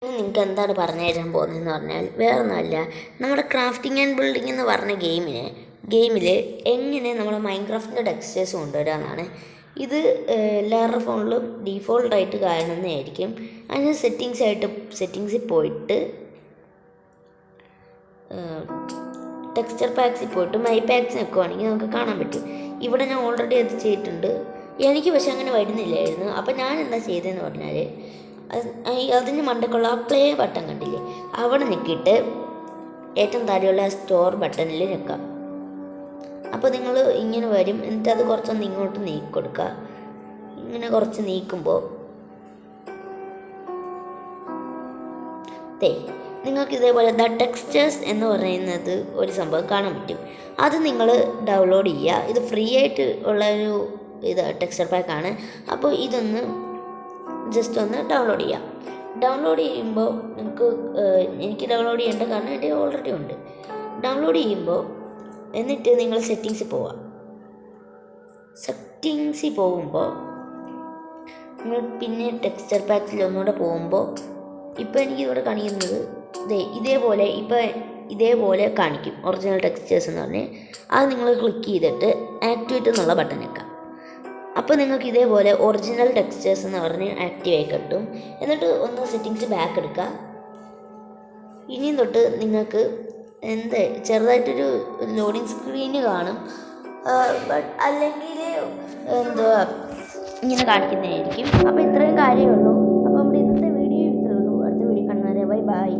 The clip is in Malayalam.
നിങ്ങൾക്ക് എന്താണ് പറഞ്ഞു തരാൻ പോകുന്നതെന്ന് പറഞ്ഞാൽ വേറൊന്നുമല്ല, നമ്മുടെ ക്രാഫ്റ്റിംഗ് ആൻഡ് ബിൽഡിംഗ് എന്ന് പറഞ്ഞ ഗെയിമിൽ എങ്ങനെ നമ്മൾ മൈൻക്രാഫ്റ്റിൻ്റെ ടെക്സ്റ്റേഴ്സ് കൊണ്ടുവരാമെന്നാണ്. ഇത് എല്ലാവരുടെ ഫോണിലും ഡീഫോൾട്ടായിട്ട് കാണുന്നതായിരിക്കും. അതിന് സെറ്റിങ്സിൽ പോയിട്ട് ടെക്സ്ചർ പാക്സിൽ പോയിട്ട് മൈ പാക്സ് വെക്കുവാണെങ്കിൽ നമുക്ക് കാണാൻ പറ്റും. ഇവിടെ ഞാൻ ഓൾറെഡി അത് ചെയ്തിട്ടുണ്ട്. എനിക്ക് പക്ഷെ അങ്ങനെ വരുന്നില്ലായിരുന്നു. അപ്പം ഞാൻ എന്താ ചെയ്തതെന്ന് പറഞ്ഞാൽ അതിന് മണ്ടക്കുള്ള ആ പ്ലേ ബട്ടൺ കണ്ടില്ലേ, അവിടെ നിൽക്കിയിട്ട് ഏറ്റവും താഴെയുള്ള സ്റ്റോർ ബട്ടണിൽ നിൽക്കാം. അപ്പോൾ നിങ്ങൾ ഇങ്ങനെ വരും. എന്നിട്ട് അത് കുറച്ചൊന്ന് ഇങ്ങോട്ട് നീക്കിക്കൊടുക്കുക. ഇങ്ങനെ കുറച്ച് നീക്കുമ്പോൾ നിങ്ങൾക്ക് ഇതേപോലെ ടെക്സ്റ്റേഴ്സ് എന്ന് പറയുന്നത് ഒരു സംഭവം കാണാൻ പറ്റും. അത് നിങ്ങൾ ഡൗൺലോഡ് ചെയ്യുക. ഇത് ഫ്രീ ആയിട്ട് ഉള്ളൊരു ടെക്സ്ചർ പാക്കാണ്. അപ്പോൾ ഇതൊന്ന് ജസ്റ്റ് ഒന്ന് ഡൗൺലോഡ് ചെയ്യാം. ഡൗൺലോഡ് ചെയ്യുമ്പോൾ എനിക്ക് ഡൗൺലോഡ് ചെയ്യേണ്ട കാരണം എൻ്റെ ഓൾറെഡി ഉണ്ട്. ഡൗൺലോഡ് ചെയ്യുമ്പോൾ എന്നിട്ട് നിങ്ങൾ സെറ്റിങ്സിൽ പോവാം. സെറ്റിങ്സിൽ പോകുമ്പോൾ നിങ്ങൾ പിന്നെ ടെക്സ്ചർ പാക്കിൽ ഒന്നുകൂടെ പോകുമ്പോൾ ഇപ്പോൾ എനിക്കിവിടെ കാണിക്കുന്നത് ഇതേപോലെ കാണിക്കും ഒറിജിനൽ ടെക്സ്റ്റേഴ്സ് എന്ന് പറഞ്ഞ്. അത് നിങ്ങൾ ക്ലിക്ക് ചെയ്തിട്ട് ആക്ടിവേറ്റ് എന്നുള്ള ബട്ടൺ വെക്കാം. അപ്പോൾ നിങ്ങൾക്ക് ഇതേപോലെ ഒറിജിനൽ ടെക്സ്റ്റേഴ്സ് എന്ന് പറഞ്ഞ് ആക്റ്റീവായി കിട്ടും. എന്നിട്ട് ഒന്ന് സെറ്റിങ്സ് ബാക്ക് എടുക്കുക. ഇനിയും തൊട്ട് നിങ്ങൾക്ക് ചെറുതായിട്ടൊരു ലോഡിങ് സ്ക്രീന് കാണും. അല്ലെങ്കിൽ ഇങ്ങനെ കാണിക്കുന്നതായിരിക്കും. അപ്പോൾ ഇത്രയും കാര്യമേ ഉള്ളൂ. അപ്പോൾ നമ്മുടെ ഇന്നത്തെ വീഡിയോ ഇത്രയേ ഉള്ളൂ. അടുത്ത വീഡിയോ കാണുന്നവരെ ബൈ.